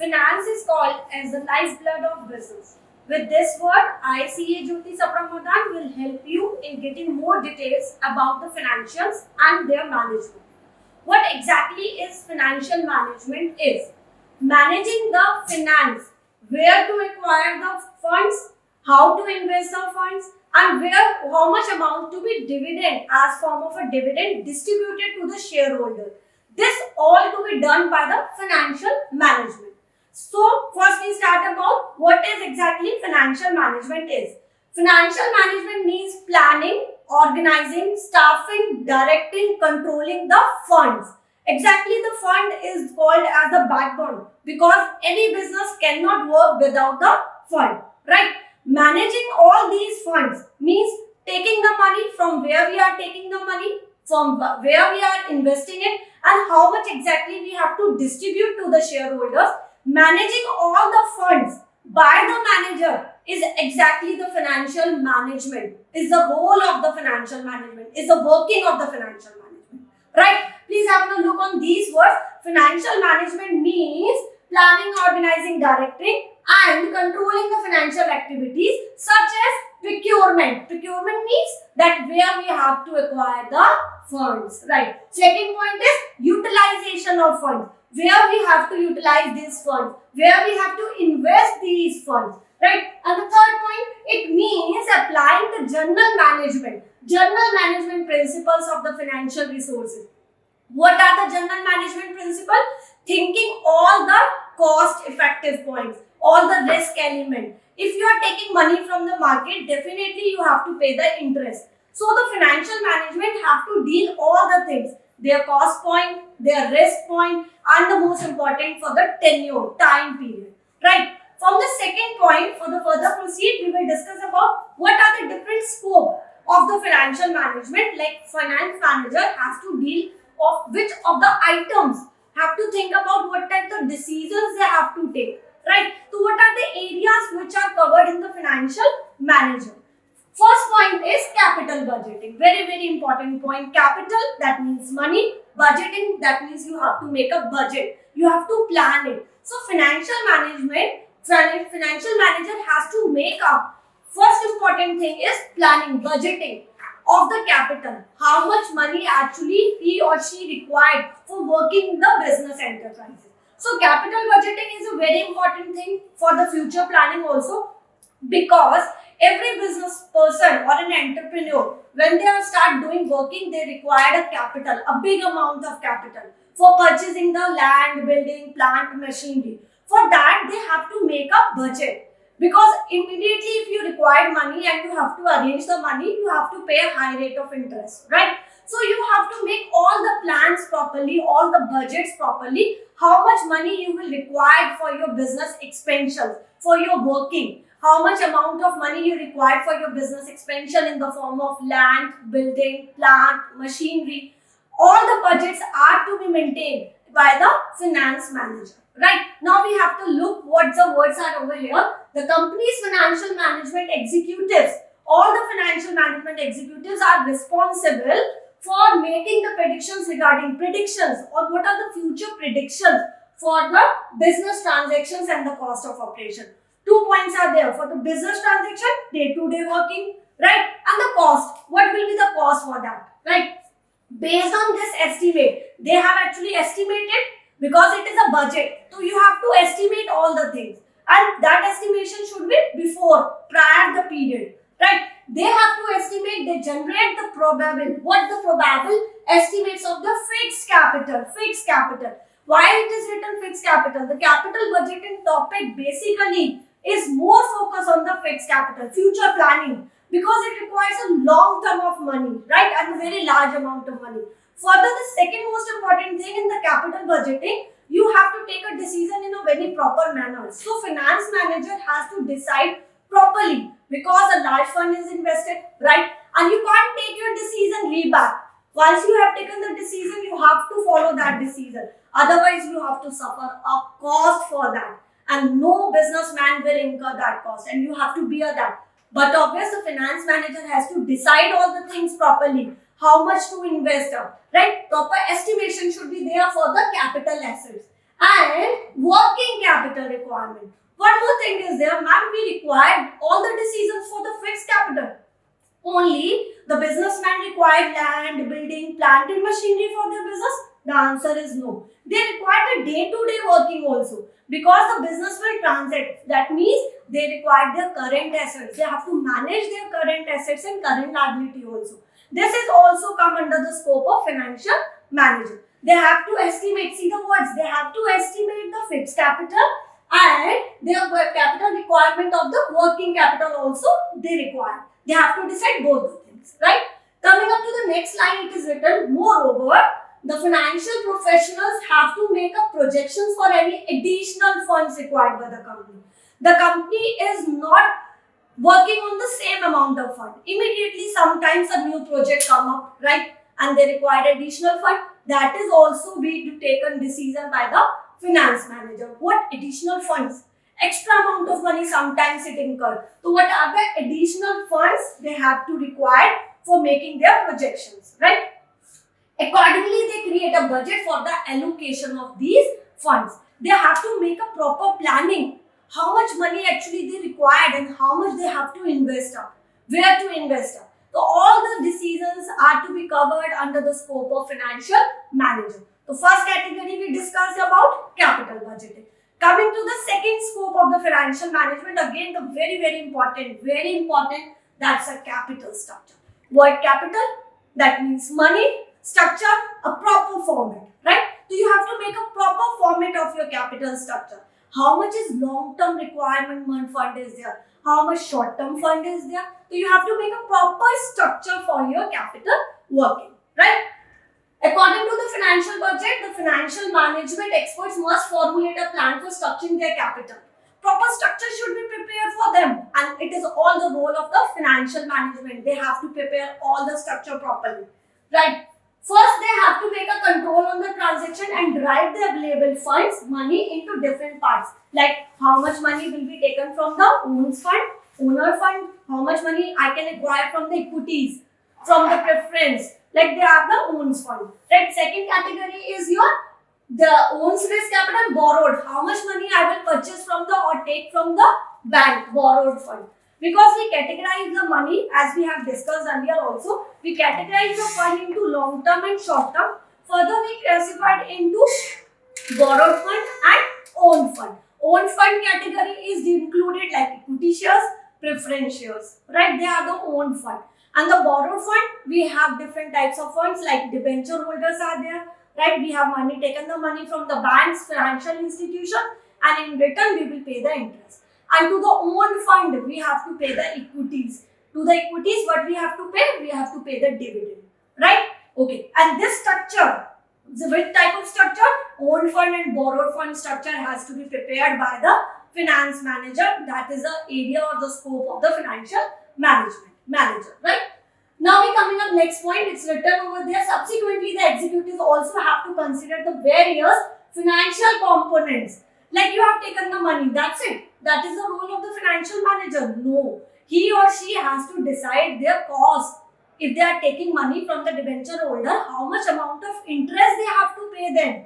finance is called as the lifeblood of business. With this word, I, CA Jyoti Sapramadan, will help you in getting more details about the financials and their management. What exactly is financial management is managing the finance, where to acquire the funds, how to invest the funds, and how much amount to be dividend as form of a dividend distributed to the shareholder. This all to be done by the financial management. So first we start about what is exactly financial management is. Financial management means planning, organizing, staffing, directing, controlling the funds. Exactly, the fund is called as the backbone because any business cannot work without the fund, right? Managing all these funds means taking the money from where we are taking the money, from where we are investing it, and how much exactly we have to distribute to the shareholders. Managing all the funds by the manager is exactly the financial management, is the role of the financial management, is the working of the financial management, right? Please have a look on these words. Financial management means planning, organizing, directing and controlling the financial activities such as procurement. Procurement means that where we have to acquire the funds, right? Second point is utilization of funds, where we have to utilize these funds, where we have to invest these funds, right? And the third point, it means applying the general management principles of the financial resources. What are the general management principles? Thinking all the cost effective points, all the risk element. If you are taking money from the market, definitely you have to pay the interest. So the financial management have to deal all the things, their cost point, their risk point, and the most important for the tenure, time period, right? From the second point, for the further proceed, we will discuss about what are the different scope of the financial management. Like finance manager has to deal of which of the items, have to think about what type of decisions they have to take, right? So what are the areas which are covered in the financial manager? First point is capital budgeting. Very important point. Capital, that means money. Budgeting, that means you have to make a budget. You have to plan it. So financial management, financial manager has to make a first important thing is planning, budgeting of the capital. How much money actually he or she required for working the business enterprises. So capital budgeting is a very important thing for the future planning also, because every business person or an entrepreneur, when they start doing working, they require a capital, a big amount of capital for purchasing the land, building, plant, machinery. For that, they have to make a budget. Because immediately if you require money and you have to arrange the money, you have to pay a high rate of interest, right? So you have to make all the plans properly, all the budgets properly, how much money you will require for your business expansion, for your working, how much amount of money you require for your business expansion in the form of land, building, plant, machinery. All the budgets are to be maintained by the finance manager. Right, now we have to look what the words are over here. The company's financial management executives, all the financial management executives are responsible for making the predictions or what are the future predictions for the business transactions and the cost of operation. 2 points are there for the business transaction, day-to-day working, right? And the cost, what will be the cost for that, right? Based on this estimate, they have actually estimated, because it is a budget, so you have to estimate all the things, and that estimation should be prior the period, right? They have to estimate, they generate the probable estimates of the fixed capital. Why it is written fixed capital? The capital budgeting topic basically is more focused on the fixed capital, future planning, because it requires a long term of money, right, and a very large amount of money. Further, the second most important thing in the capital budgeting, you have to take a decision in a very proper manner. So, finance manager has to decide properly, because a large fund is invested, right? And you can't take your decision way back. Once you have taken the decision, you have to follow that decision. Otherwise, you have to suffer a cost for that. And no businessman will incur that cost, and you have to bear that. But obviously, the finance manager has to decide all the things properly. How much to invest, right? Proper estimation should be there for the capital assets. And working capital requirement. One more thing is there, ma'am, we required all the decisions for the fixed capital. Only the businessman required land, building, plant and machinery for their business? The answer is no. They required a day-to-day working also, because the business will transact. That means they require their current assets. They have to manage their current assets and current liability also. This is also come under the scope of financial manager. They have to estimate, see the words, they have to estimate the fixed capital and their capital requirement of the working capital also they require. They have to decide both the things, right? Coming up to the next line, it is written, moreover, the financial professionals have to make up projections for any additional funds required by the company. The company is not working on the same amount of fund. Immediately, sometimes a new project come up, right? And they require additional fund. That is also be taken decision by the finance manager. What additional funds? Extra amount of money sometimes it incurred. So what are the additional funds they have to require for making their projections, right? Accordingly, they create a budget for the allocation of these funds. They have to make a proper planning. How much money actually they required and how much they have to invest up, where to invest up. So all the decisions are to be covered under the scope of financial manager. The first category we discussed about capital budgeting. Coming to the second scope of the financial management, again the very important, that's a capital structure. What capital? That means money, structure, a proper format, right? So you have to make a proper format of your capital structure. How much is long-term requirement fund is there? How much short-term fund is there? So you have to make a proper structure for your capital working, right? According to the financial budget, the financial management experts must formulate a plan for structuring their capital. Proper structure should be prepared for them, and it is all the role of the financial management. They have to prepare all the structure properly, right? First, they have to make a control on the transaction and drive the available funds, money into different parts. Like how much money will be taken from the owner fund, how much money I can acquire from the equities, from the preference. Like they have the owns fund. Right? Second category is the owns risk capital borrowed. How much money I will purchase from the or take from the bank borrowed fund. Because we categorize the money, as we have discussed earlier also, we categorize the fund into long term and short term. Further, we classified into borrowed fund and own fund. Own fund category is included like equity shares, preference shares, right? They are the own fund. And the borrowed fund, we have different types of funds like debenture holders are there, right? We have taken the money from the banks, financial institution, and in return we will pay the interest. And to the own fund, we have to pay the equities. To the equities, what we have to pay? We have to pay the dividend, right? Okay. And this structure, which type of structure? Own fund and borrowed fund structure has to be prepared by the finance manager. That is the area or the scope of the financial manager, right? Now we coming up next point. It's written over there. Subsequently, the executives also have to consider the various financial components. Like you have taken the money, that's it. That is the role of the financial manager. No, he or she has to decide their cost. If they are taking money from the debenture holder, how much amount of interest they have to pay them?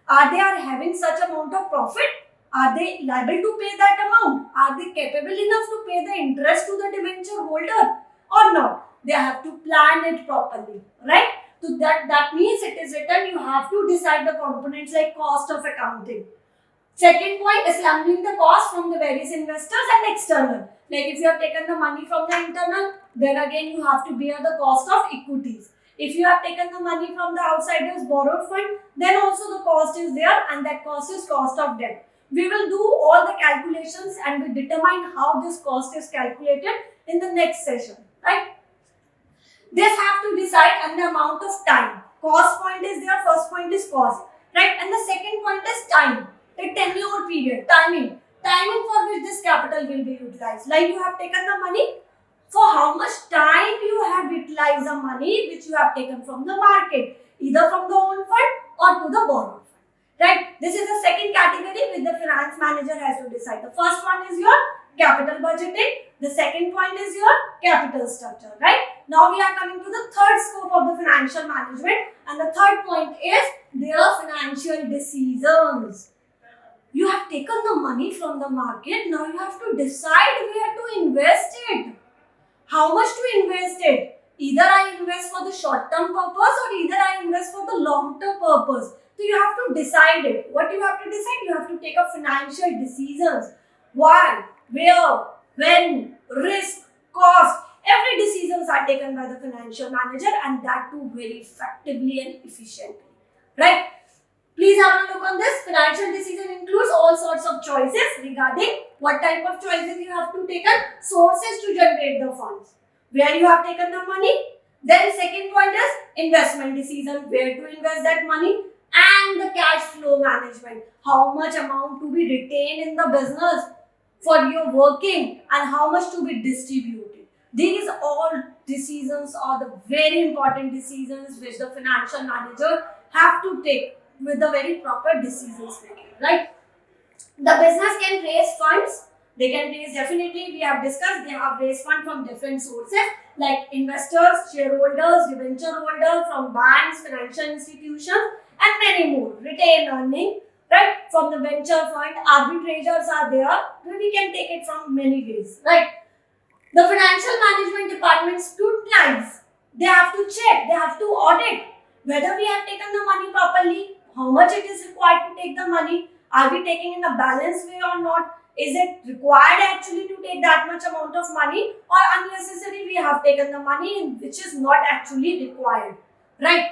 Are they having such amount of profit? Are they liable to pay that amount? Are they capable enough to pay the interest to the debenture holder or not? They have to plan it properly, right? So that means it is written you have to decide the components like cost of accounting. Second point, assembling the cost from the various investors and external. Like if you have taken the money from the internal, then again you have to bear the cost of equities. If you have taken the money from the outsiders borrowed fund, then also the cost is there, and that cost is cost of debt. We will do all the calculations and we determine how this cost is calculated in the next session, right? This have to decide on the amount of time. Cost point is there, first point is cost, right? And the second point is time. The tenure period, timing for which this capital will be utilized. Like you have taken the money, for how much time you have utilized the money which you have taken from the market, either from the own fund or to the borrowed fund, right? This is the second category which the finance manager has to decide. The first one is your capital budgeting. The second point is your capital structure, right? Now we are coming to the third scope of the financial management, and the third point is their financial decisions. You have taken the money from the market. Now you have to decide where to invest it. How much to invest it? Either I invest for the short term purpose or either I invest for the long term purpose. So you have to decide it. What you have to decide? You have to take a financial decisions. Why? Where? When? Risk? Cost? Every decisions are taken by the financial manager, and that too very effectively and efficiently. Right? Please have a look on this. Financial decision includes all sorts of choices regarding what type of choices you have to take, sources to generate the funds, where you have taken the money. Then second point is investment decision, where to invest that money, and the cash flow management, how much amount to be retained in the business for your working and how much to be distributed. These all decisions are the very important decisions which the financial manager have to take with the very proper decisions making, right? The business can raise funds. They can raise, definitely we have discussed, they have raised fund from different sources like investors, shareholders, debenture holders, from banks, financial institutions, and many more. Retained earning, right? From the venture fund, arbitrators are there. We can take it from many ways, right? The financial management department scrutinize. They have to check, they have to audit whether we have taken the money properly, how much it is required to take the money, are we taking in a balanced way or not, is it required actually to take that much amount of money, or unnecessary we have taken the money which is not actually required, right?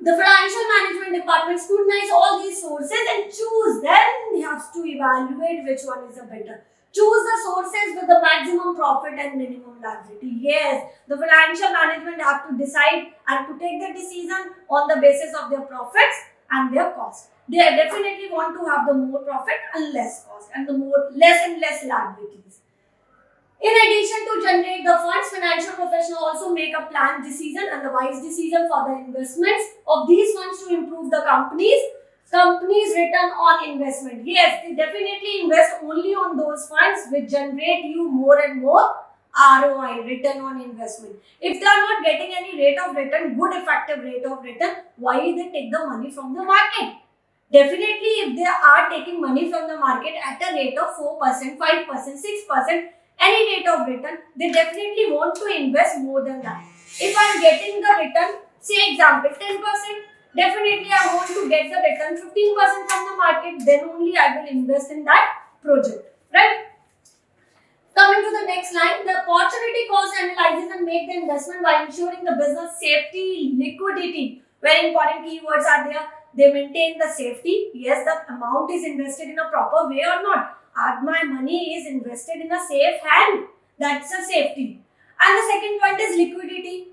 The financial management department scrutinize all these sources and choose, then he has to evaluate which one is the better. Choose the sources with the maximum profit and minimum liability. Yes, the financial management have to decide and to take the decision on the basis of their profits and their cost. They definitely want to have the more profit and less cost, and the more less and less liabilities. In addition to generate the funds, financial professionals also make a planned decision and a wise decision for the investments of these funds to improve the company's return on investment. Yes, they definitely invest only on those funds which generate you more and more ROI, return on investment. If they are not getting any rate of return, good effective rate of return, why they take the money from the market? Definitely, if they are taking money from the market at a rate of 4%, 5%, 6%, any rate of return, they definitely want to invest more than that. If I am getting the return, say example 10%, definitely I want to get the return 15% from the market, then only I will invest in that project, right? Coming to the next line, the opportunity cost analysis and make the investment by ensuring the business safety, liquidity. Very important keywords are there. They maintain the safety. Yes, the amount is invested in a proper way or not. My money is invested in a safe hand. That's a safety. And the second point is liquidity.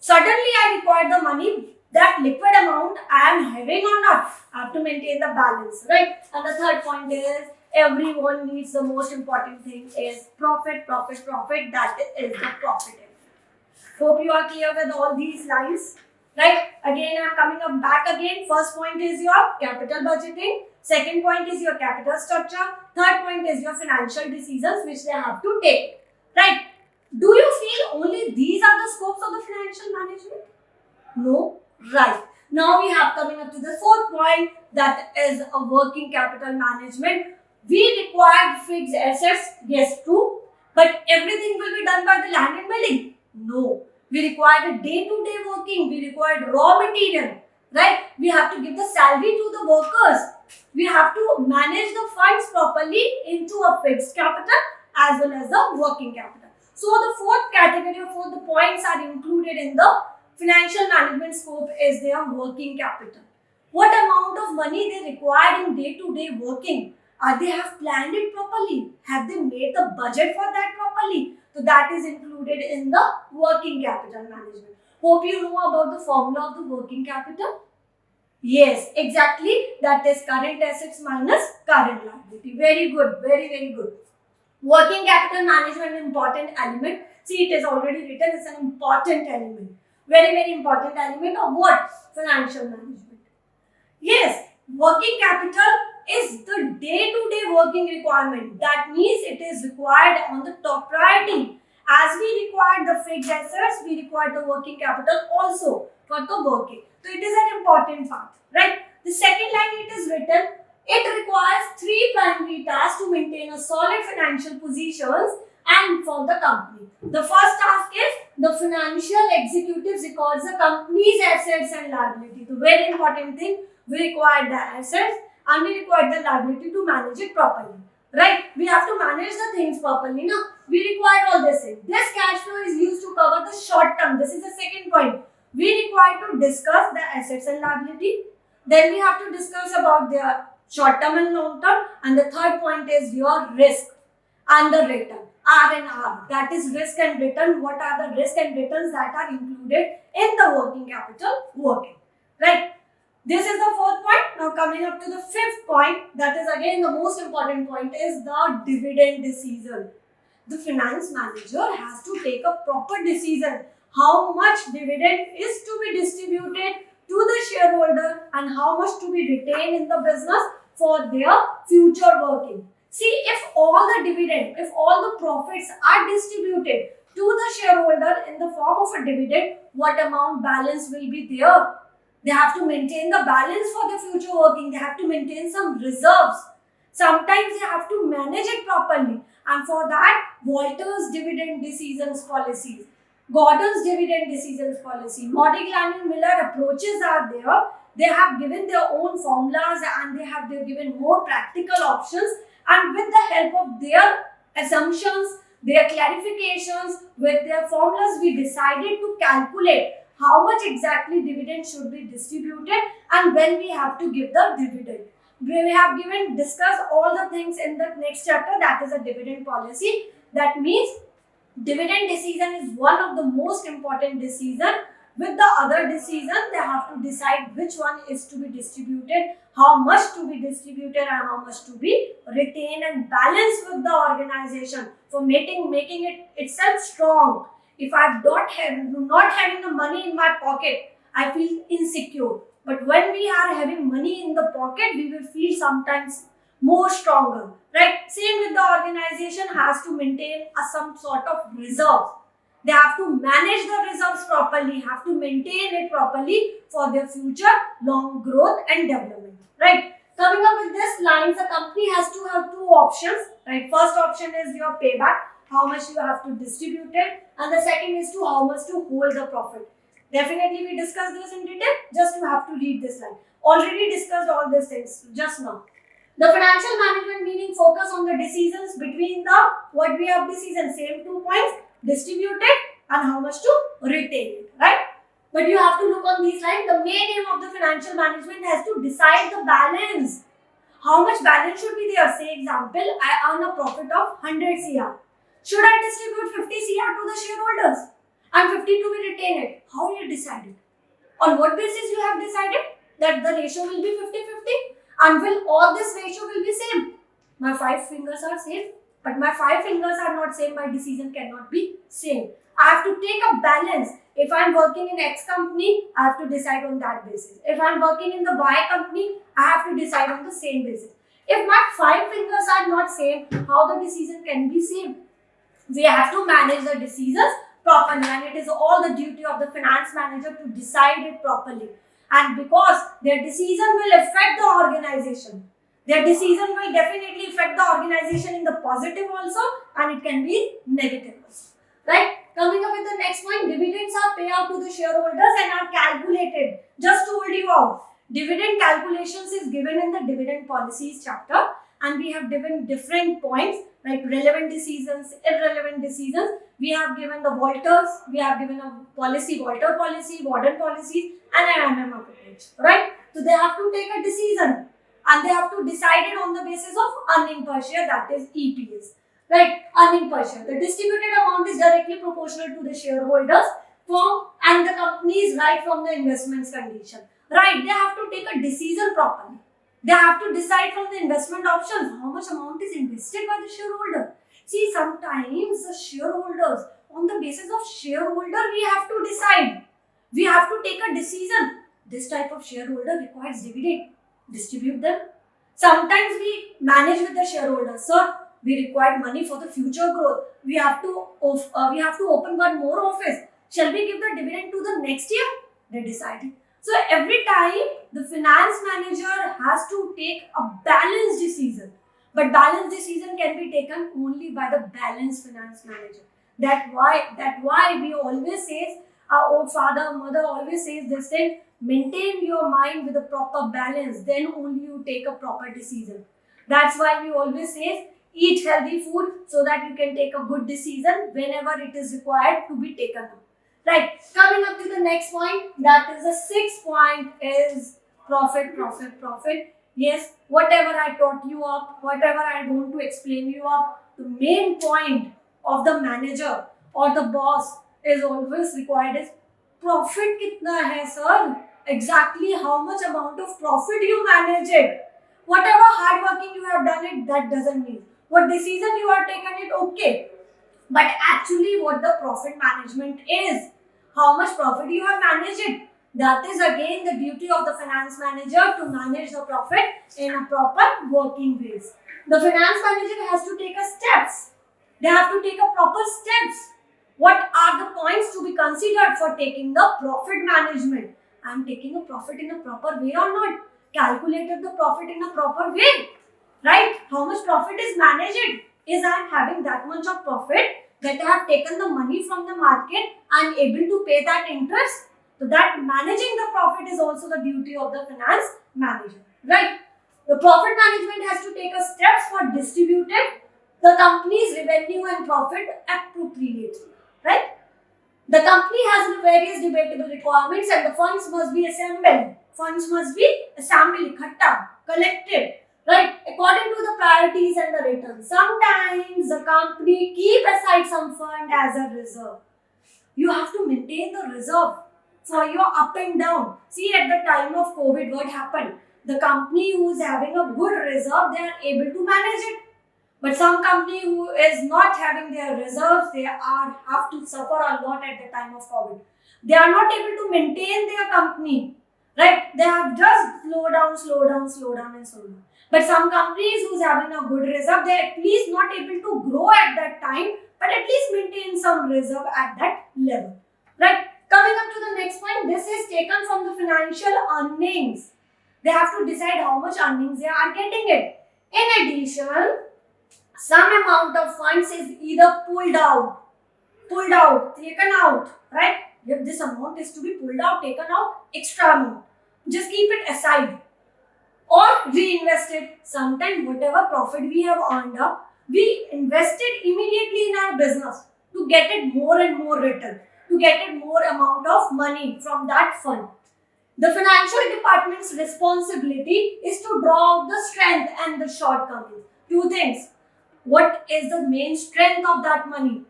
Suddenly I require the money. That liquid amount I am having or not. I have to maintain the balance, right? And the third point is everyone needs, the most important thing is profit. That is the profit. Hope you are clear with all these lines, right? Again, I am coming up back again. First point is your capital budgeting. Second point is your capital structure. Third point is your financial decisions which they have to take, right? Do you feel only these are the scopes of the financial management? No, right. Now we have coming up to the fourth point, that is a working capital management. We require fixed assets, yes, true, but everything will be done by the land and building? No. We require the day-to-day working, we require raw material, right? We have to give the salary to the workers. We have to manage the funds properly into a fixed capital as well as the working capital. So the fourth category or fourth points are included in the financial management scope is their working capital. What amount of money they require in day-to-day working? They have planned it properly? Have they made the budget for that properly? So that is included in the working capital management. Hope you know about the formula of the working capital. Yes, exactly. That is current assets minus current liability. Very good. Very, very good. Working capital management is an important element. See, it is already written. It's an important element. Very, very important element of what? Financial management. Yes, working capital is the day-to-day working requirement. That means it is required on the top priority. As we require the fixed assets, we require the working capital also for the working. So it is an important part, right? The second line it is written, It requires three primary tasks to maintain a solid financial positions and for the company. The first task is the financial executives records the company's assets and liability. The very important thing, we require the assets and we require the liability to manage it properly. Right? We have to manage the things properly. Now, we require all this thing. This cash flow is used to cover the short term. This is the second point. We require to discuss the assets and liability. Then we have to discuss about their short term and long term. And the third point is your risk and the return. R and R. That is risk and return. What are the risk and returns that are included in the working capital working? Right? This is the fourth point. Now coming up to the fifth point, that is again the most important point, is the dividend decision. The finance manager has to take a proper decision how much dividend is to be distributed to the shareholder and how much to be retained in the business for their future working. See, if all the dividend, if all the profits are distributed to the shareholder in the form of a dividend, what amount balance will be there? They have to maintain the balance for the future working. They have to maintain some reserves. Sometimes they have to manage it properly. And for that, Walter's dividend decisions policies, Gordon's dividend decisions policy, Modigliani and Miller approaches are there. They have given their own formulas and they've given more practical options. And with the help of their assumptions, their clarifications, with their formulas, we decided to calculate how much exactly dividend should be distributed and when we have to give the dividend. We have discussed all the things in the next chapter, that is a dividend policy. That means dividend decision is one of the most important decision. With the other decision, they have to decide which one is to be distributed, how much to be distributed and how much to be retained and balanced with the organization for making it itself strong. If I'm not having the money in my pocket, I feel insecure. But when we are having money in the pocket, we will feel sometimes more stronger. Right? Same with the organization has to maintain some sort of reserve. They have to manage the reserves properly, have to maintain it properly for their future long growth and development. Right? Coming up with this lines, the company has to have two options. Right? First option is your payback, how much you have to distribute it, and the second is to how much to hold the profit. Definitely we discussed this in detail, just you have to read this line. Already discussed all these things just now. The financial management meaning focus on the decisions between the, what we have decisions, same 2 points, distributed and how much to retain it, right? But you have to look on these lines. The main aim of the financial management has to decide the balance. How much balance should be there? Say example, I earn a profit of 100 CR. Should I distribute 50 CR to the shareholders and 50 to be retained? How you decided? On what basis you have decided that the ratio will be 50-50? And will all this ratio will be same? My 5 fingers are same, but my 5 fingers are not same. My decision cannot be same. I have to take a balance. If I am working in X company, I have to decide on that basis. If I am working in the Y company, I have to decide on the same basis. If my 5 fingers are not same, how the decision can be same? We have to manage the decisions properly, and it is all the duty of the finance manager to decide it properly. And because their decision will affect the organization, their decision will definitely affect the organization in the positive also, and it can be negative also. Right? Coming up with the next point, dividends are paid out to the shareholders and are calculated. Just told you out. Dividend calculations is given in the dividend policies chapter, and we have given different points like relevant decisions, irrelevant decisions. We have given the Walters, we have given a policy, Walter policy, Warden policies, and an MM approach. Right? So they have to take a decision, and they have to decide it on the basis of earning per share, that is EPS. Right? Earning per share. The distributed amount is directly proportional to the shareholders and the company's right from the investments condition. Right? They have to take a decision properly. They have to decide from the investment options how much amount is invested by the shareholder. See, sometimes the shareholders, on the basis of shareholder, we have to decide. We have to take a decision. This type of shareholder requires dividend. Distribute them. Sometimes we manage with the shareholders. Sir, we require money for the future growth. We have to open one more office. Shall we give the dividend to the next year? They decided. So every time the finance manager has to take a balanced decision, but balanced decision can be taken only by the balanced finance manager. That why we always says, our old father, mother always says this thing: maintain your mind with a proper balance, then only you take a proper decision. That's why we always say eat healthy food so that you can take a good decision whenever it is required to be taken up. Right. Coming up to the next point, that is the sixth point is profit, profit, profit. Yes, whatever I taught you up, whatever I want to explain you up, the main point of the manager or the boss is always required is profit kitna hai sir? Exactly how much amount of profit you manage it. Whatever hard working you have done it, that doesn't mean. What decision you have taken it, okay. But actually what the profit management is, how much profit you have managed it, that is again the duty of the finance manager to manage the profit in a proper working ways. The finance manager has to take a steps. They have to take a proper steps. What are the points to be considered for taking the profit management? I am taking a profit in a proper way or not? Calculated the profit in a proper way, right? How much profit is managed? Is I am having that much of profit that I have taken the money from the market and able to pay that interest. So that managing the profit is also the duty of the finance manager, right? The profit management has to take a steps for distributing the company's revenue and profit appropriately, right? The company has various debatable requirements and the funds must be assembled. Funds must be assembled, ikhatta, collected, right? According to the priorities and the returns. Sometimes the company keep aside some fund as a reserve. You have to maintain the reserve for your up and down. See, at the time of COVID, what happened? The company who is having a good reserve, they are able to manage it. But some company who is not having their reserves, they have to suffer a lot at the time of COVID. They are not able to maintain their company, right? They have just slow down and slow down. But some companies who's having a good reserve, they are at least not able to grow at that time, but at least maintain some reserve at that level, right? Coming up to the next point, this is taken from the financial earnings. They have to decide how much earnings they are getting it. In addition, some amount of funds is either pulled out, taken out, right? If this amount is to be pulled out, taken out, extra amount, just keep it aside or reinvested. Sometimes whatever profit we have earned up, we invested immediately in our business to get it more and more return, to get it more amount of money from that fund. The financial department's responsibility is to draw out the strength and the shortcomings. Two things. What is the main strength of that money?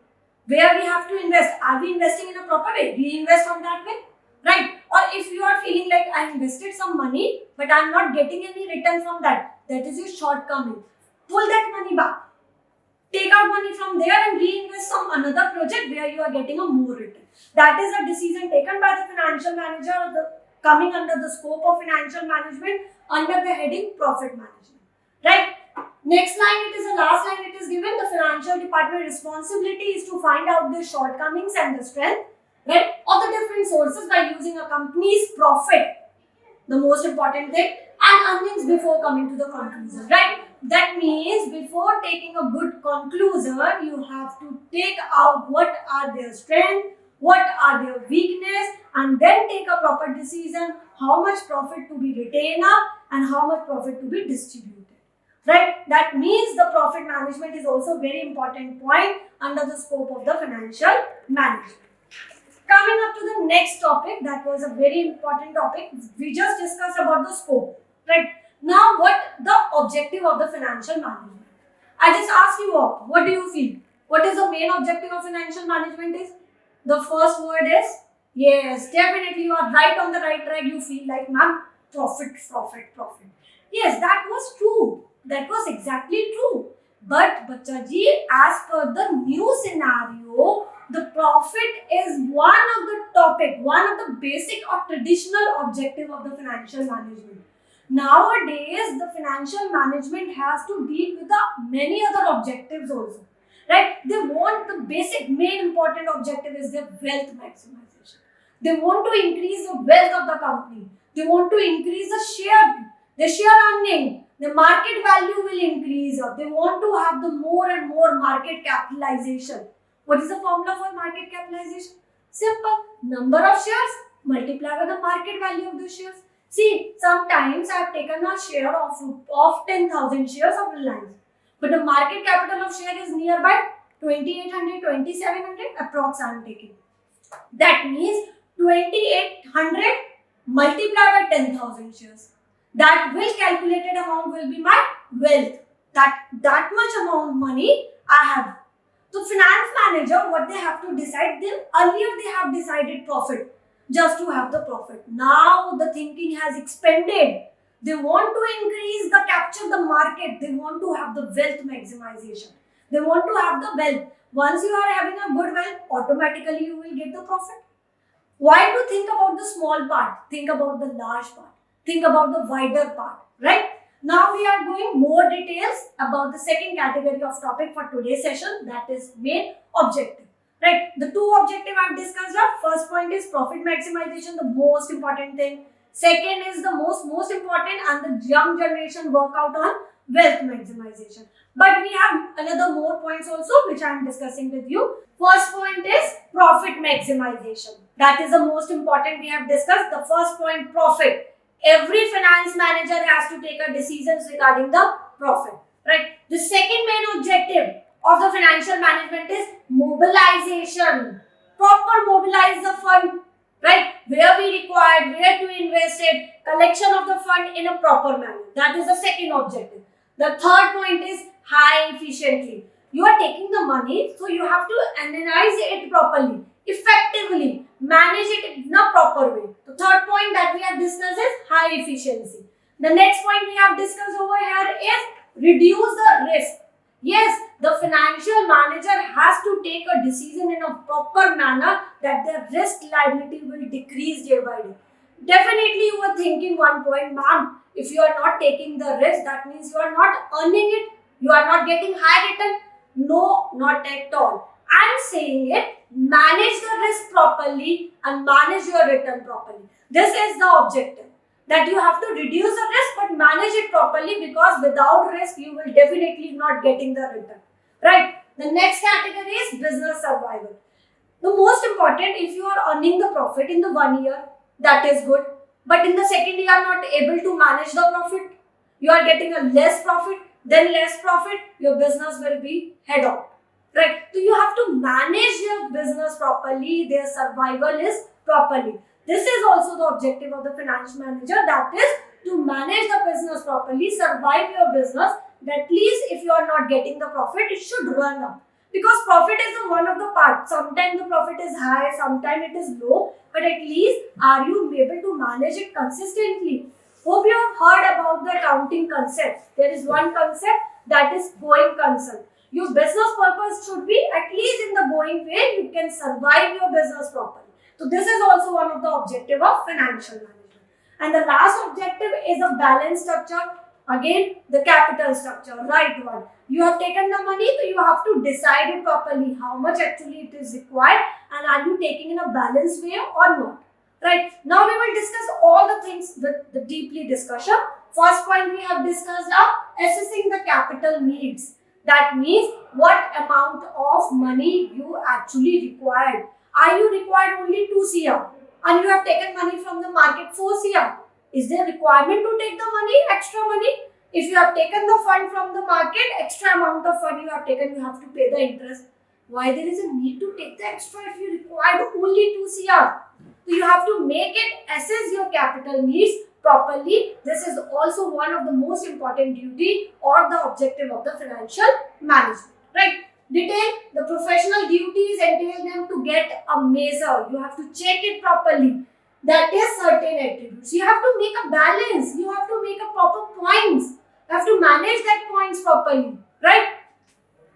Where we have to invest? Are we investing in a proper way? Reinvest on that way, right? Or if you are feeling like I invested some money, but I am not getting any return from that, that is your shortcoming. Pull that money back. Take out money from there and reinvest some another project where you are getting a more return. That is a decision taken by the financial manager, coming under the scope of financial management under the heading profit management, right? Next line, it is the last line it is given. The financial department responsibility is to find out the shortcomings and the strength, right, of the different sources by using a company's profit, the most important thing, and earnings before coming to the conclusion, right? That means before taking a good conclusion, you have to take out what are their strengths, what are their weakness, and then take a proper decision how much profit to be retained up and how much profit to be distributed. Right? That means the profit management is also a very important point under the scope of the financial management. Coming up to the next topic, that was a very important topic. We just discussed about the scope. Right? Now, what the objective of the financial management? I just ask you all, what do you feel? What is the main objective of financial management is? The first word is, yes, definitely you are right on the right track. You feel like, ma'am, profit. Yes, that was true. That was exactly true. But Bachaji, as per the new scenario, the profit is one of the topic, one of the basic or traditional objective of the financial management. Nowadays, the financial management has to deal with the many other objectives also. Right? They want the basic main important objective is their wealth maximization. They want to increase the wealth of the company. They want to increase the share earning. The market value will increase. They want to have the more and more market capitalization. What is the formula for market capitalization? Simple. Number of shares multiplied by the market value of the shares. See, sometimes I have taken a share of 10,000 shares of Reliance, but the market capital of share is nearby 2800, 2700 approx I am taking. That means 2800 multiplied by 10,000 shares. That will calculated amount will be my wealth. That much amount money I have. So finance manager, what they have to decide, them earlier they have decided profit, just to have the profit. Now the thinking has expanded. They want to increase the capture the market. They want to have the wealth maximization. They want to have the wealth. Once you are having a good wealth, automatically you will get the profit. Why to think about the small part? Think about the large part. Think about the wider part, right? Now we are going more details about the second category of topic for today's session, that is main objective, right? The two objective I have discussed are, first point is profit maximization, the most important thing. Second is the most important, and the young generation work out on wealth maximization. But we have another more points also which I am discussing with you. First point is profit maximization. That is the most important we have discussed. The first point, profit. Every finance manager has to take a decisions regarding the profit, right? The second main objective of the financial management is mobilization. Proper mobilize the fund, right? Where we required, where to invest it, collection of the fund in a proper manner. That is the second objective. The third point is high efficiently. You are taking the money, so you have to analyze it properly, effectively, manage it in a proper way. The third point that we have discussed is high efficiency. The next point we have discussed over here is reduce the risk. Yes, the financial manager has to take a decision in a proper manner that the risk liability will decrease day by day. Definitely you are thinking one point, ma'am, if you are not taking the risk, that means you are not earning it, you are not getting high return. No, not at all. I am saying it, manage the risk properly and manage your return properly. This is the objective, that you have to reduce the risk but manage it properly, because without risk you will definitely not getting the return, right? The next category is business survival. The most important, if you are earning the profit in the 1 year, that is good, but in the second year you are not able to manage the profit, you are getting a less profit, then less profit, your business will be head on, right? So you have to manage your business properly, their survival is properly. This is also the objective of the finance manager, that is to manage the business properly, survive your business. At least if you are not getting the profit, it should run up. Because profit is the one of the parts. Sometimes the profit is high, sometimes it is low, but at least are you able to manage it consistently? Hope you have heard about the accounting concept. There is one concept, that is going concern. Your business purpose should be at least in the going way you can survive your business properly. So this is also one of the objective of financial management. And the last objective is a balance structure. Again, the capital structure, right one. You have taken the money, so you have to decide it properly how much actually it is required, and are you taking in a balanced way or not. Right, now we will discuss all the things with the deeply discussion. First point we have discussed are assessing the capital needs. That means what amount of money you actually required. Are you required only 2 CR and you have taken money from the market 4 CR? Is there requirement to take the money, extra money? If you have taken the fund from the market, extra amount of fund you have taken, you have to pay the interest. Why there is a need to take the extra if you required only 2 CR? So you have to make it, assess your capital needs properly. This is also one of the most important duty or the objective of the financial management, right? Detail, the professional duties entail them to get a measure. You have to check it properly. That is certain attributes. You have to make a balance. You have to make a proper points. You have to manage that points properly, right?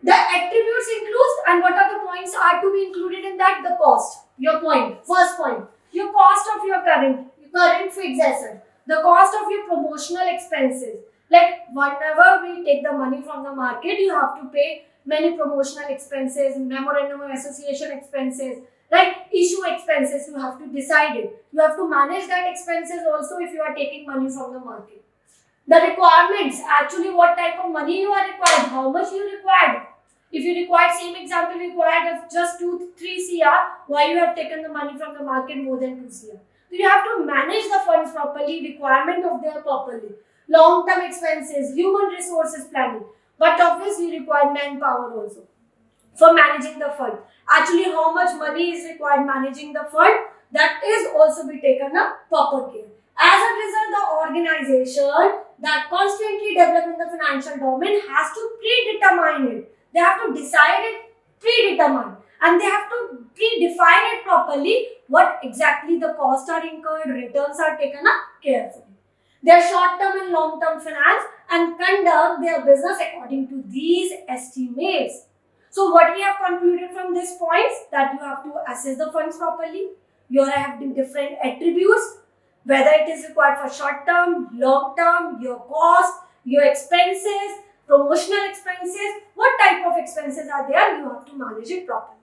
The attributes includes, and what are the points are to be included in that? The cost. Your point. First point. Your cost of your current fixed asset. The cost of your promotional expenses. Like whenever we take the money from the market, you have to pay many promotional expenses, memorandum of association expenses, right? Issue expenses, you have to decide it. You have to manage that expenses also if you are taking money from the market. The requirements, actually what type of money you are required, how much you required. If you require, same example, required just 2-3 CR, why you have taken the money from the market more than 2 CR? So you have to manage the funds properly, requirement of their properly. Long-term expenses, human resources planning, but obviously you require manpower also for managing the fund. Actually, how much money is required managing the fund, that is also be taken a proper care. As a result, the organization that constantly develop in the financial domain has to predetermine it. They have to decide it, predetermine, and they have to predefine it properly what exactly the costs are incurred, returns are taken up carefully. Their short-term and long-term finance and conduct their business according to these estimates. So what we have concluded from this point, that you have to assess the funds properly. You have different attributes, whether it is required for short term, long term, your cost, your expenses, promotional expenses, what type of expenses are there, you have to manage it properly.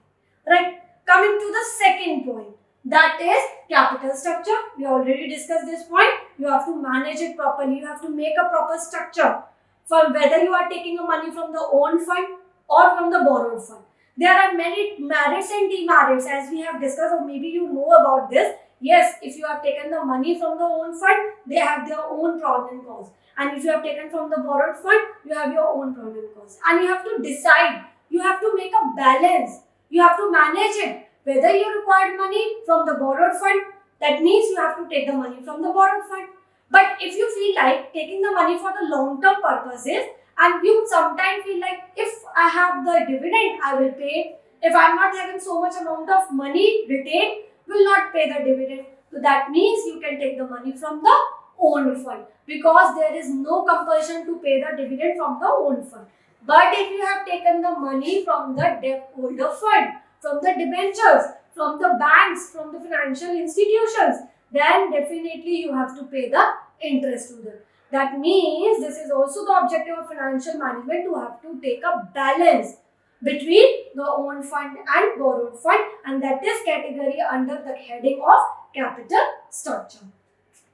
Right? Coming to the second point, that is capital structure. We already discussed this point. You have to manage it properly. You have to make a proper structure for whether you are taking the money from the own fund or from the borrowed fund. There are many merits and demerits, as we have discussed, or maybe you know about this. Yes, if you have taken the money from the own fund, they have their own pros and cons. And if you have taken from the borrowed fund, you have your own pros and cons. And you have to decide, you have to make a balance. You have to manage it. Whether you required money from the borrowed fund, that means you have to take the money from the borrowed fund. But if you feel like taking the money for the long-term purposes, and you sometimes feel like if I have the dividend, I will pay. If I am not having so much amount of money retained, will not pay the dividend. So that means you can take the money from the own fund, because there is no compulsion to pay the dividend from the own fund. But if you have taken the money from the debt holder fund, from the debentures, from the banks, from the financial institutions, then definitely you have to pay the interest to them. That means this is also the objective of financial management, to have to take a balance between the own fund and borrowed fund, and that is category under the heading of capital structure.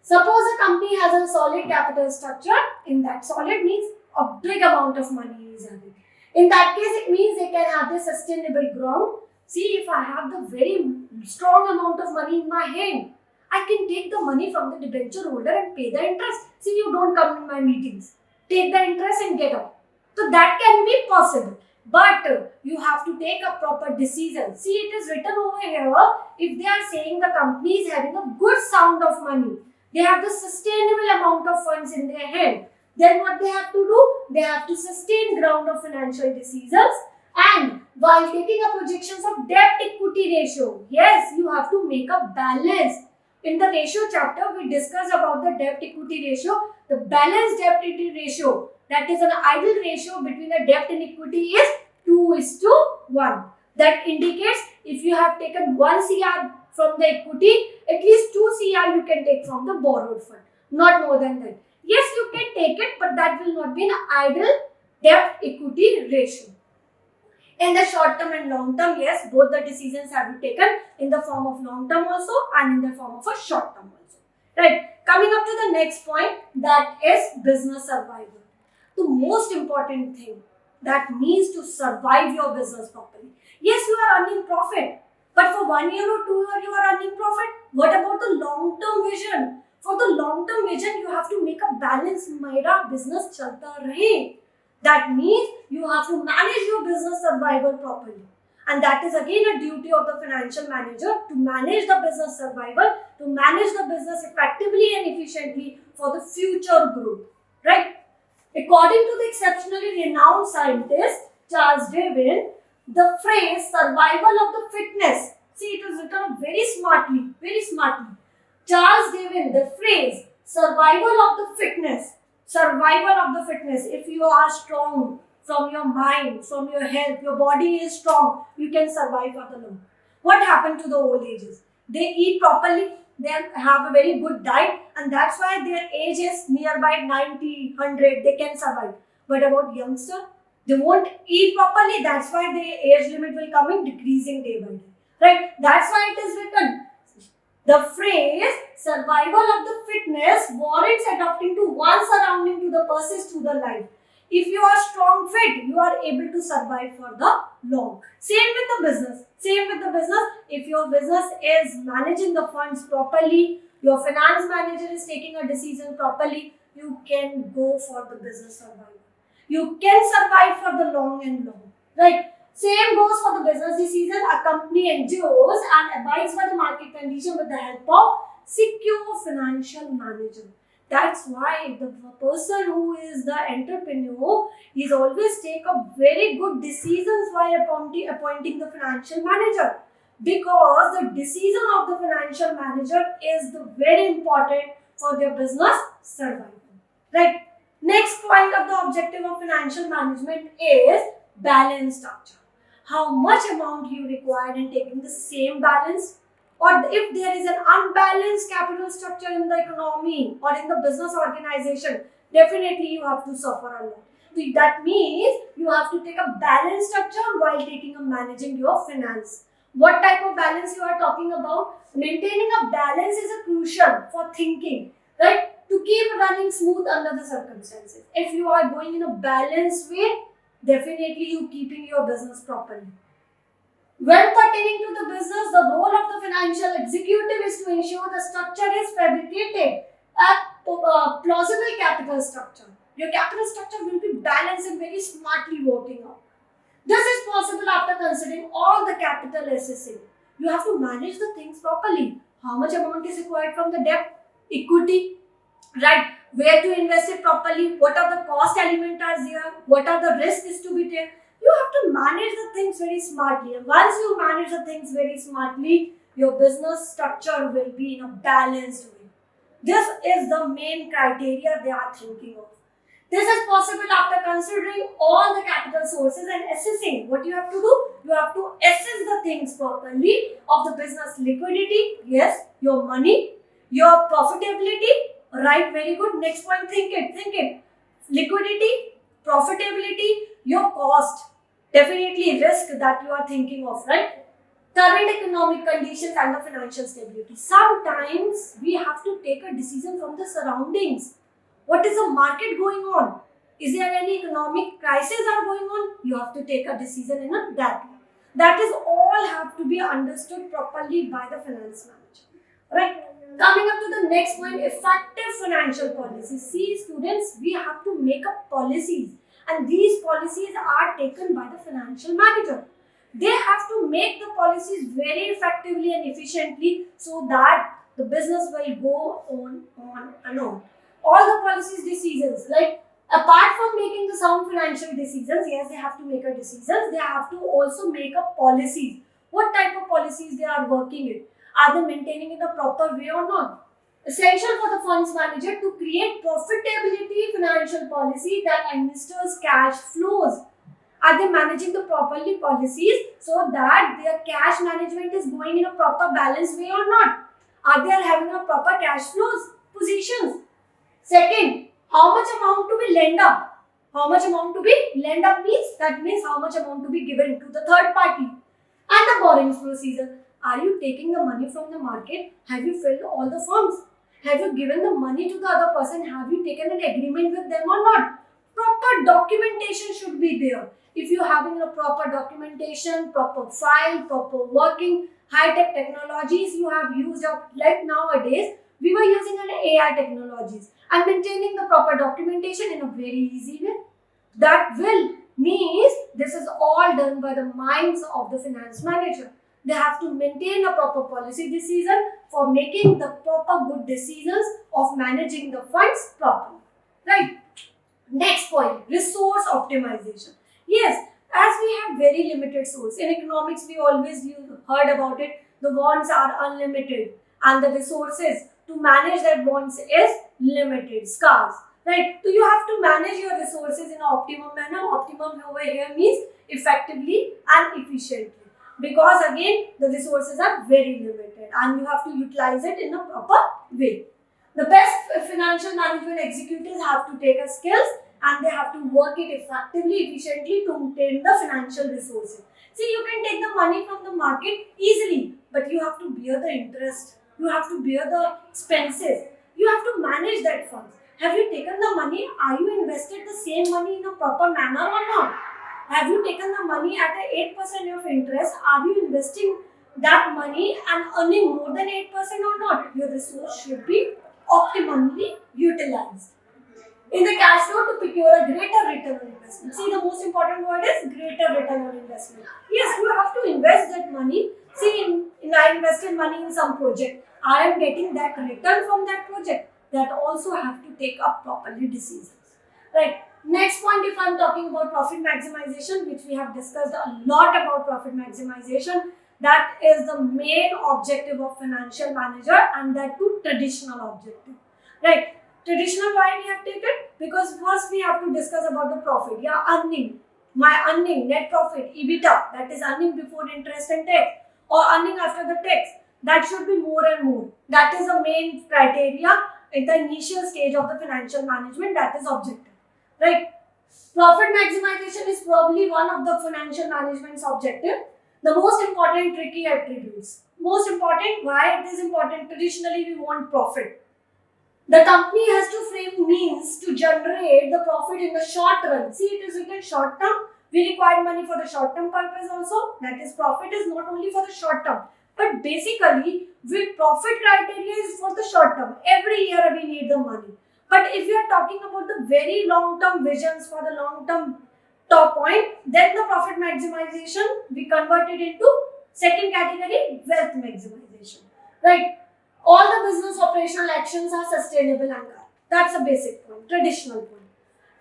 Suppose a company has a solid capital structure. In that, solid means a big amount of money is having. In that case, it means they can have the sustainable ground. See, if I have the very strong amount of money in my hand, I can take the money from the debenture holder and pay the interest. See, you don't come in my meetings. Take the interest and get out. So that can be possible. But you have to take a proper decision. See, it is written over here. If they are saying the company is having a good sound of money, they have the sustainable amount of funds in their hand, then what they have to do? They have to sustain ground of financial decisions. And while taking a projections of debt equity ratio, yes, you have to make a balance. In the ratio chapter, we discussed about the debt equity ratio. The balanced debt equity ratio, that is an ideal ratio between the debt and equity, is 2:1. That indicates if you have taken 1 CR from the equity, at least 2 CR you can take from the borrowed fund. Not more than that. Yes, you can take it, but that will not be an ideal debt equity ratio. In the short term and long term, yes, both the decisions have been taken in the form of long term also and in the form of a short term also. Right. Coming up to the next point, that is business survival. The most important thing that means to survive your business properly. Yes, you are earning profit, but for 1 year or 2 years you are earning profit. What about the long term vision? For the long term vision, you have to make a balance. Mera business chalta rahe. That means you have to manage your business survival properly. And that is again a duty of the financial manager, to manage the business survival, to manage the business effectively and efficiently for the future growth. Right? According to the exceptionally renowned scientist Charles Darwin, the phrase survival of the fittest. See, it is written very smartly, very smartly. Charles Darwin, the phrase survival of the fittest. Survival of the fitness. If you are strong from your mind, from your health, your body is strong, you can survive for the long. What happened to the old ages? They eat properly, they have a very good diet, and that's why their age is nearby 90, 100, they can survive. But about youngster, they won't eat properly, that's why the age limit will come in decreasing day by day. right? That's why it is written. The phrase survival of the fitness warrants adapting to one surrounding to the persist to the life. If you are strong fit, you are able to survive for the long. Same with the business. Same with the business. If your business is managing the funds properly, your finance manager is taking a decision properly, you can go for the business survival. You can survive for the long and long. Right? Same goes for the business decision. A company endures and abides by the market condition with the help of secure financial management. That's why the person who is the entrepreneur is always take a very good decisions while appointing the financial manager, because the decision of the financial manager is the very important for their business survival. Right. Next point of the objective of financial management is balance structure. How much amount you require in taking the same balance, or if there is an unbalanced capital structure in the economy or in the business organization, definitely you have to suffer a lot. So that means you have to take a balanced structure while taking a managing your finance. What type of balance you are talking about? Maintaining a balance is a crucial for thinking, right? To keep running smooth under the circumstances. If you are going in a balanced way, definitely you keeping your business properly. When pertaining to the business, the role of the financial executive is to ensure the structure is fabricated a plausible capital structure. Your capital structure will be balanced and very smartly working out. This is possible after considering all the capital assessing. You have to manage the things properly. How much amount is required from the debt, equity, right? Where to invest it properly? What are the cost element are there? What are the risks to be taken? You have to manage the things very smartly. And once you manage the things very smartly, your business structure will be in a balanced way. This is the main criteria they are thinking of. This is possible after considering all the capital sources and assessing. What you have to do? You have to assess the things properly of the business liquidity, yes, your money, your profitability, right, very good. Next point, think it. Liquidity, profitability, your cost, definitely risk that you are thinking of, right? Current economic conditions and the financial stability. Sometimes we have to take a decision from the surroundings. What is the market going on? Is there any economic crisis are going on? You have to take a decision in that way. That is all have to be understood properly by the finance manager. Right? Coming up to the next point, effective financial policies. See, students, we have to make up policies, and these policies are taken by the financial manager. They have to make the policies very effectively and efficiently so that the business will go on and on. All the policies decisions, like apart from making the sound financial decisions, yes, they have to make a decisions, they have to also make up policies. What type of policies they are working in? Are they maintaining in a proper way or not? Essential for the funds manager to create profitability financial policy that administers cash flows. Are they managing the properly policies so that their cash management is going in a proper balanced way or not? Are they having a proper cash flows positions? Second, how much amount to be lend up? How much amount to be lend up means, that means how much amount to be given to the third party. And the borrowings procedure. Are you taking the money from the market? Have you filled all the forms? Have you given the money to the other person? Have you taken an agreement with them or not? Proper documentation should be there. If you are having a proper documentation, proper file, proper working, high-tech technologies you have used up, like nowadays, we were using an AI technologies and maintaining the proper documentation in a very easy way. That will means this is all done by the minds of the finance manager. They have to maintain a proper policy decision for making the proper good decisions of managing the funds properly. Right? Next point, resource optimization. Yes, as we have very limited source. In economics, we always heard about it. The bonds are unlimited and the resources to manage that bonds is limited, scarce. Right? So you have to manage your resources in an optimum manner. Optimum over here means effectively and efficiently. Because again, the resources are very limited and you have to utilize it in a proper way. The best financial management executives have to take a skills and they have to work it effectively, efficiently to maintain the financial resources. See, you can take the money from the market easily, but you have to bear the interest. You have to bear the expenses. You have to manage that funds. Have you taken the money? Are you invested the same money in a proper manner or not? Have you taken the money at a 8% of interest? Are you investing that money and earning more than 8% or not? Your resource should be optimally utilized. In the cash flow to procure a greater return on investment. See, the most important word is greater return on investment. Yes, you have to invest that money. See, I invested money in some project. I am getting that return from that project. That also have to take up properly decisions. Right. Next point, if I am talking about profit maximization, which we have discussed a lot about profit maximization, that is the main objective of financial manager, and that too traditional objective. Right. Traditional, why we have taken? Because first we have to discuss about the profit. Yeah, earning. My earning, net profit, EBITDA, that is earning before interest and tax, or earning after the tax. That should be more and more. That is the main criteria at the initial stage of the financial management. That is objective. Right? Profit maximization is probably one of the financial management's objective. The most important tricky attributes. Most important, why it is important? Traditionally, we want profit. The company has to frame means to generate the profit in the short run. See, it is written short term. We require money for the short term purpose also. That is, profit is not only for the short term. But basically, with profit criteria is for the short term. Every year we need the money. But if you are talking about the very long term visions for the long term top point, then the profit maximization we convert it into second category, wealth maximization. Right? All the business operational actions are sustainable and correct. That's a basic point, traditional point.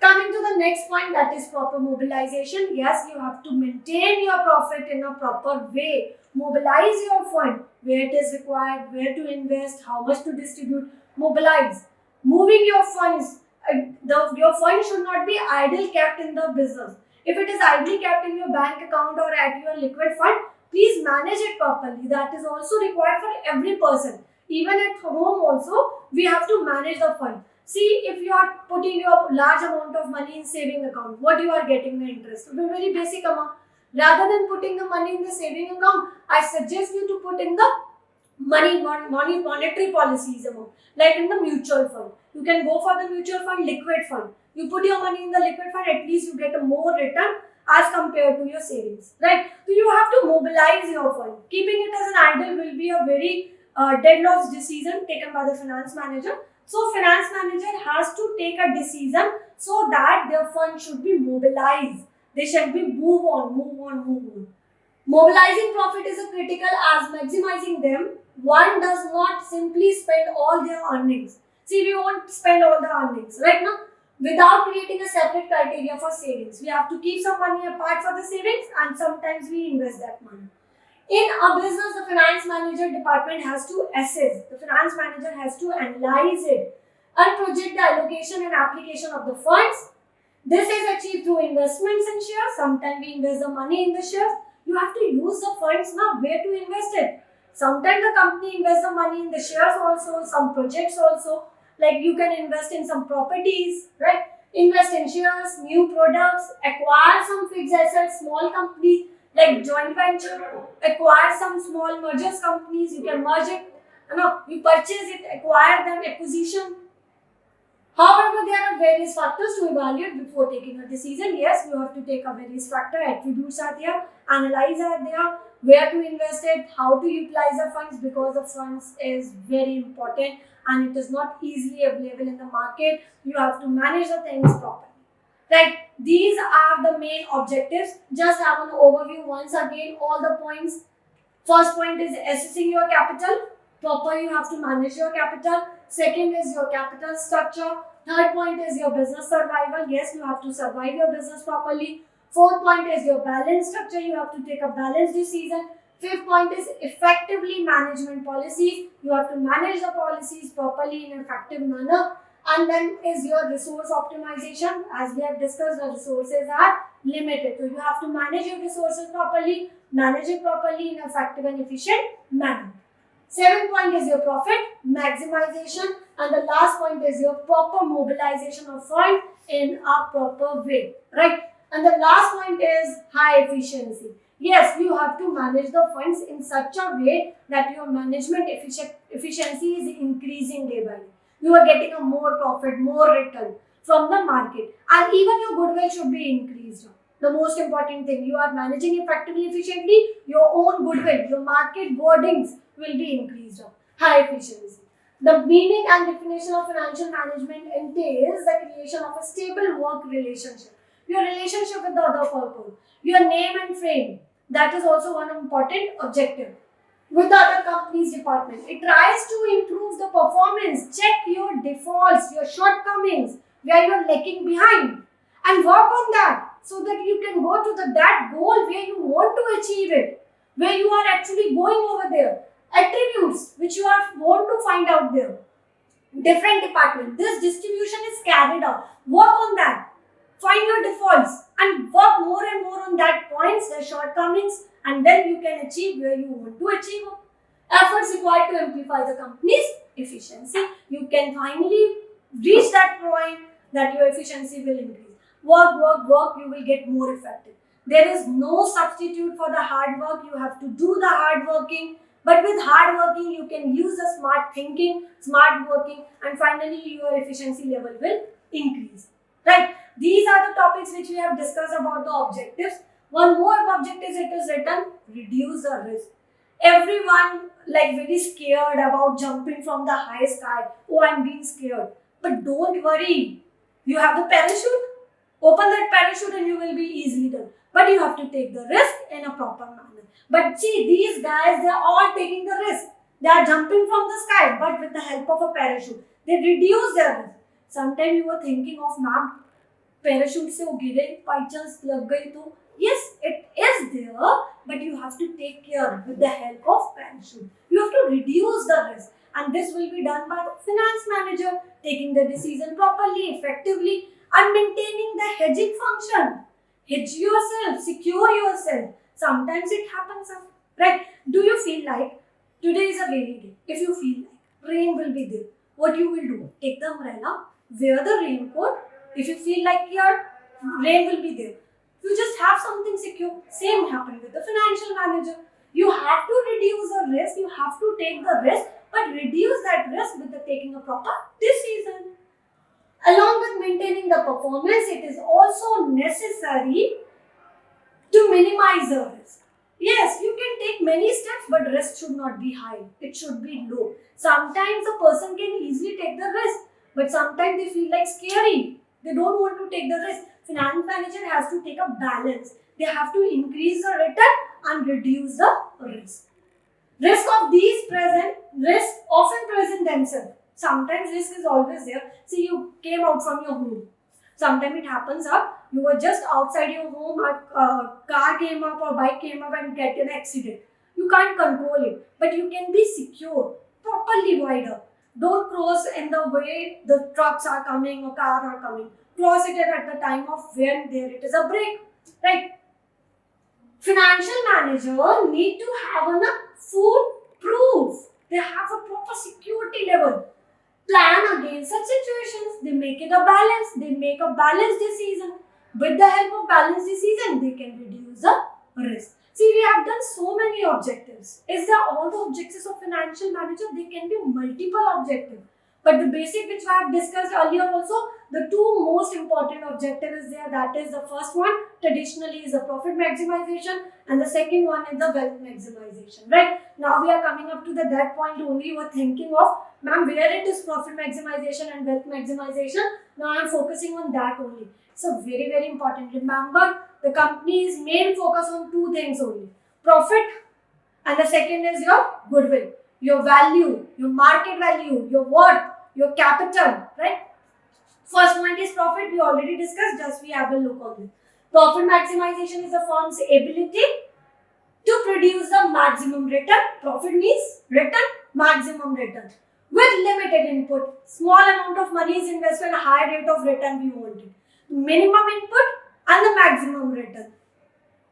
Coming to the next point, that is proper mobilization. Yes, you have to maintain your profit in a proper way. Mobilize your fund where it is required, where to invest, how much to distribute. Mobilize. Moving your funds. Your fund should not be idle kept in the business. If it is idly kept in your bank account or at your liquid fund, please manage it properly. That is also required for every person. Even at home also, we have to manage the fund. See, if you are putting your large amount of money in saving account, what you are getting the interest? A very basic amount. Rather than putting the money in the saving account, I suggest you to put in the monetary policies amount, like in the mutual fund. You can go for the mutual fund, liquid fund. You put your money in the liquid fund, at least you get a more return as compared to your savings, right? So you have to mobilize your fund. Keeping it as an idle will be a very dead loss decision taken by the finance manager. So finance manager has to take a decision so that their fund should be mobilized. They shall be move on. Mobilizing profit is a critical as maximizing them. One does not simply spend all their earnings. See, we won't spend all the earnings, right now, without creating a separate criteria for savings. We have to keep some money apart for the savings, and sometimes we invest that money. In a business, the finance manager department has to assess. The finance manager has to analyze it and project the allocation and application of the funds. This is achieved through investments in shares. Sometimes we invest the money in the shares. You have to use the funds now where to invest it. Sometimes the company invests the money in the shares also, some projects also. Like you can invest in some properties, right? Invest in shares, new products, acquire some fixed assets, small companies like joint venture, acquire some small mergers companies, you can merge it, you purchase it, acquire them, acquisition. However, there are various factors to evaluate before taking a decision. Yes, you have to take a various factor, attributes are there, analyze are there, where to invest it, how to utilize the funds, because the funds is very important and it is not easily available in the market. You have to manage the things properly. Right, these are the main objectives. Just have an overview once again, all the points. First point is assessing your capital. Proper, you have to manage your capital. Second is your capital structure. Third point is your business survival. Yes, you have to survive your business properly. Fourth point is your balance structure. You have to take a balanced decision. Fifth point is effectively management policies. You have to manage the policies properly in an effective manner. And then is your resource optimization. As we have discussed, the resources are limited. So you have to manage your resources properly, manage it properly in an effective and efficient manner. 7th point is your profit maximization, and the last point is your proper mobilization of funds in a proper way, right? And the last point is high efficiency. Yes, you have to manage the funds in such a way that your management efficiency is increasing day by day. You are getting a more profit, more return from the market, and even your goodwill should be increased. The most important thing, you are managing effectively, efficiently, your own goodwill, your market wordings will be increased. High efficiency. The meaning and definition of financial management entails the creation of a stable work relationship. Your relationship with the other person, your name and fame, that is also one important objective. With the other company's department, it tries to improve the performance, check your defaults, your shortcomings, where you are lagging behind, and work on that so that you can go to that goal where you want to achieve it, where you are actually going over there. Attributes which you are want to find out there. Different department. This distribution is carried out. Work on that. Find your defaults and work more and more on that points, the shortcomings, and then you can achieve where you want to achieve. Efforts required to amplify the company's efficiency. You can finally reach that point that your efficiency will increase. Work, work, work, you will get more effective. There is no substitute for the hard work. You have to do the hard working. But with hard working, you can use the smart thinking, smart working, and finally your efficiency level will increase. Right? These are the topics which we have discussed about the objectives. One more objective it is written, reduce the risk. Everyone like very scared about jumping from the high sky. Oh, I'm being scared. But don't worry. You have the parachute. Open that parachute and you will be easily done. But you have to take the risk in a proper manner. But see, these guys, they are all taking the risk. They are jumping from the sky, but with the help of a parachute. They reduce their risk. Sometimes you were thinking of, ma'am, parachute से वो गिरे, by chance लग गई तो, yes, it is there, but you have to take care with the help of parachute. You have to reduce the risk, and this will be done by the finance manager, taking the decision properly, effectively, and maintaining the hedging function. Hedge yourself, secure yourself. Sometimes it happens, right? Do you feel like today is a rainy day? If you feel like rain will be there, what you will do? Take the umbrella, wear the raincoat. If you feel like your rain will be there, you just have something secure. Same happened with the financial manager. You have to reduce the risk, you have to take the risk, but reduce that risk with the taking a proper decision. Along with maintaining the performance, it is also necessary to minimize the risk. Yes, you can take many steps, but risk should not be high. It should be low. Sometimes a person can easily take the risk, but sometimes they feel like scary. They don't want to take the risk. Finance manager has to take a balance. They have to increase the return and reduce the risk. Risk of these often present themselves. Sometimes risk is always there. See, you came out from your home. Sometimes it happens up. You were just outside your home, a car came up or bike came up and get an accident. You can't control it, but you can be secure, properly wider. Don't cross in the way the trucks are coming or cars are coming. Cross it at the time of when there it is a break, right? Financial manager need to have a foolproof. They have a proper security level. Plan against such situations. They make it a balance. They make a balanced decision. With the help of balanced decision, they can reduce the risk. See, we have done so many objectives. Is there all the objectives of financial manager? They can be multiple objectives. But the basic which I have discussed earlier also, the two most important objectives is there. That is the first one, traditionally is the profit maximization, and the second one is the wealth maximization, right? Now we are coming up to that point only. You are thinking of, ma'am, where it is profit maximization and wealth maximization. Now I am focusing on that only. So very, very important. Remember, the company's main focus on two things only. Profit, and the second is your goodwill, your value, your market value, your worth, your capital, right? First point is profit. We already discussed. Just we have a look on this. Profit maximization is a firm's ability to produce the maximum return. Profit means return, maximum return. With limited input, small amount of money is invested and high rate of return we want it. Minimum input and the maximum return.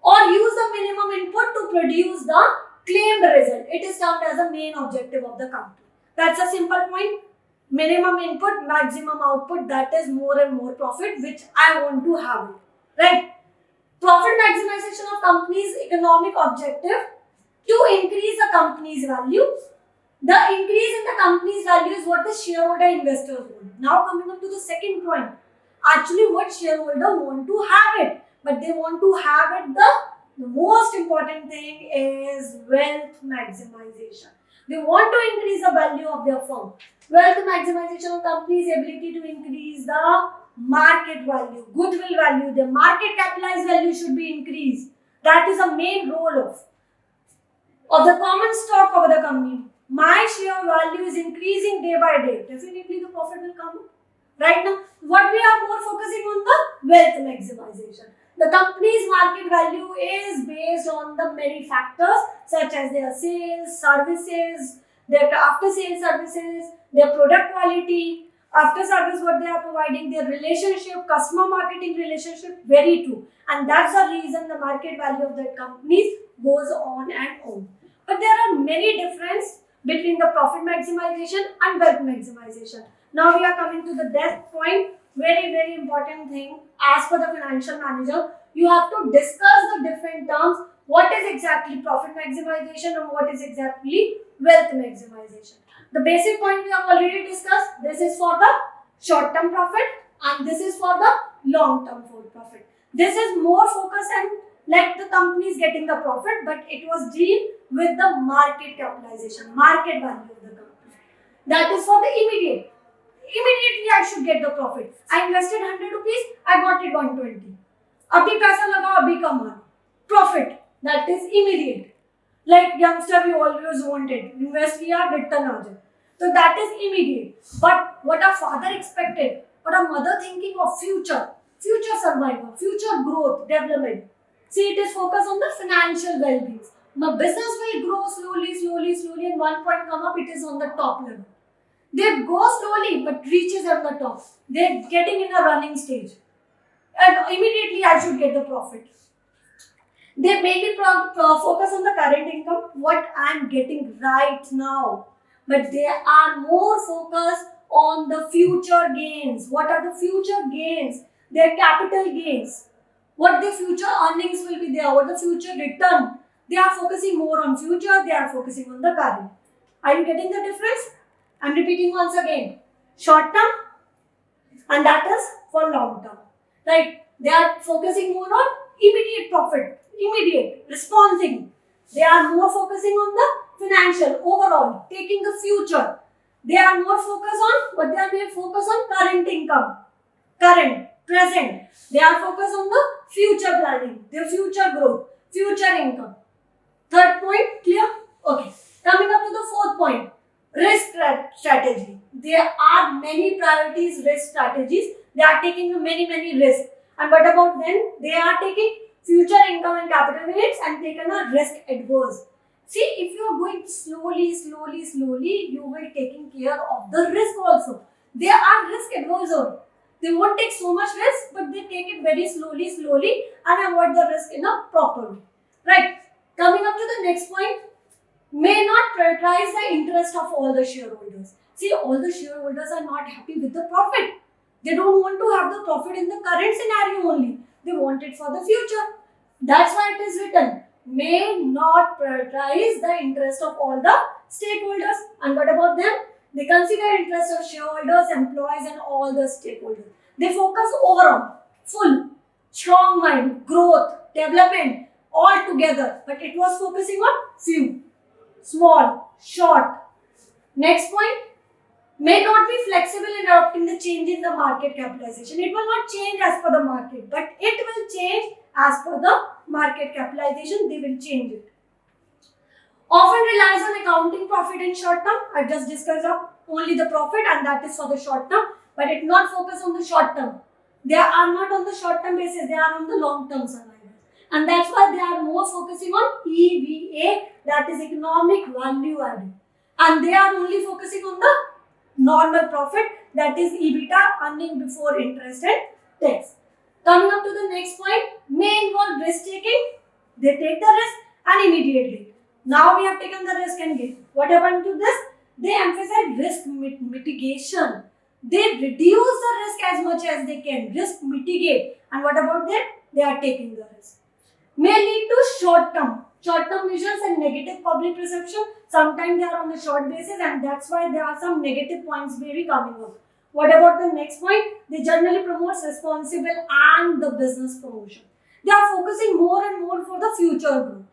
Or use the minimum input to produce the claimed result. It is termed as the main objective of the company. That's a simple point. Minimum input, maximum output, that is more and more profit which I want to have it. Right? Profit maximization of company's economic objective to increase the company's value. The increase in the company's value is what the shareholder investors want. Now coming up to the second point. Actually what shareholder want to have it, but they want to have it the most important thing is wealth maximization. They want to increase the value of their firm. Wealth maximization of company's ability to increase the market value, goodwill value, the market capitalized value should be increased. That is the main role of the common stock of the company. My share value is increasing day by day. Definitely the profit will come. Right now, what we are more focusing on the wealth maximization. The company's market value is based on the many factors such as their sales, services, their after-sales services, their product quality, after-service what they are providing, their relationship, customer marketing relationship, very true. And that's the reason the market value of that companies goes on and on. But there are many differences between the profit maximization and wealth maximization. Now we are coming to the next point. Very important thing. As for the financial manager, you have to discuss the different terms. What is exactly profit maximization and what is exactly wealth maximization? The basic point we have already discussed. This is for the short-term profit and this is for the long-term profit. This is more focused and like the company is getting the profit, but it was deal with the market capitalization, market value of the company. That is for the immediate. Immediately I should get the profit. I invested 100 rupees, I got it 120. Abhi paisa laga, abhi kamana. Profit. That is immediate. Like youngster, we always wanted. Invest kiya, return aa jaye. So that is immediate. But what our father expected, what our mother thinking of future survival, future growth, development. See, it is focused on the financial well-being. My business will grow slowly, and one point come up, it is on the top level. They go slowly, but reaches at the top. They're getting in a running stage. And immediately I should get the profit. They mainly focus on the current income, what I'm getting right now. But they are more focused on the future gains. What are the future gains? Their capital gains. What the future earnings will be there, what the future return. They are focusing more on future, they are focusing on the current. Are you getting the difference? I am repeating once again. Short term and that is for long term. Right? They are focusing more on immediate profit, immediate, responding. They are more focusing on the financial, overall, taking the future. They are more focused on what they are more focused on current income, current, present. They are focused on the future planning, their future growth, future income. Third point, clear? Okay. Coming up to the fourth point, risk strategy. There are many priorities, risk strategies. They are taking many risks. And what about them? They are taking future income and capital gains and taken a risk adverse. See, if you are going slowly, you will taking care of the risk also. They are risk adverse. They won't take so much risk, but they take it very slowly and avoid the risk in a proper way. Right. Coming up to the next point, may not prioritize the interest of all the shareholders. See, all the shareholders are not happy with the profit. They don't want to have the profit in the current scenario only. They want it for the future. That's why it is written, may not prioritize the interest of all the stakeholders. And what about them? They consider interest of shareholders, employees and all the stakeholders. They focus overall, full, strong mind, growth, development, all together. But it was focusing on few, small, short. Next point, may not be flexible in adopting the change in the market capitalization. It will not change as per the market, but it will change as per the market capitalization. They will change it. Often relies on accounting profit in short term. I just discussed only the profit and that is for the short term, but it not focus on the short term. They are not on the short term basis, they are on the long term survival. And that's why they are more focusing on EVA, that is economic value added. And they are only focusing on the normal profit, that is EBITDA, earning before interest and tax. Coming up to the next point, may involve risk taking. They take the risk and immediately. Now we have taken the risk and gain. What happened to this? They emphasize risk mitigation. They reduce the risk as much as they can. Risk mitigate. And what about that? they are taking the risk. May lead to short-term measures and negative public perception. Sometimes they are on a short basis, and that's why there are some negative points maybe coming up. What about the next point? They generally promote responsible and the business promotion. They are focusing more and more for the future growth.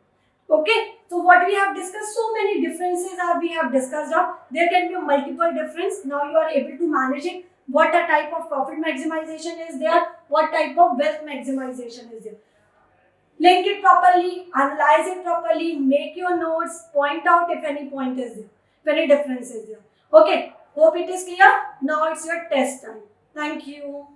Okay, so what we have discussed, so many differences we have discussed of. There can be a multiple difference. Now you are able to manage it. What a type of profit maximization is there? What type of wealth maximization is there? Link it properly, analyze it properly, make your notes, point out if any point is there, if any difference is there. Okay, hope it is clear. Now it's your test time. Thank you.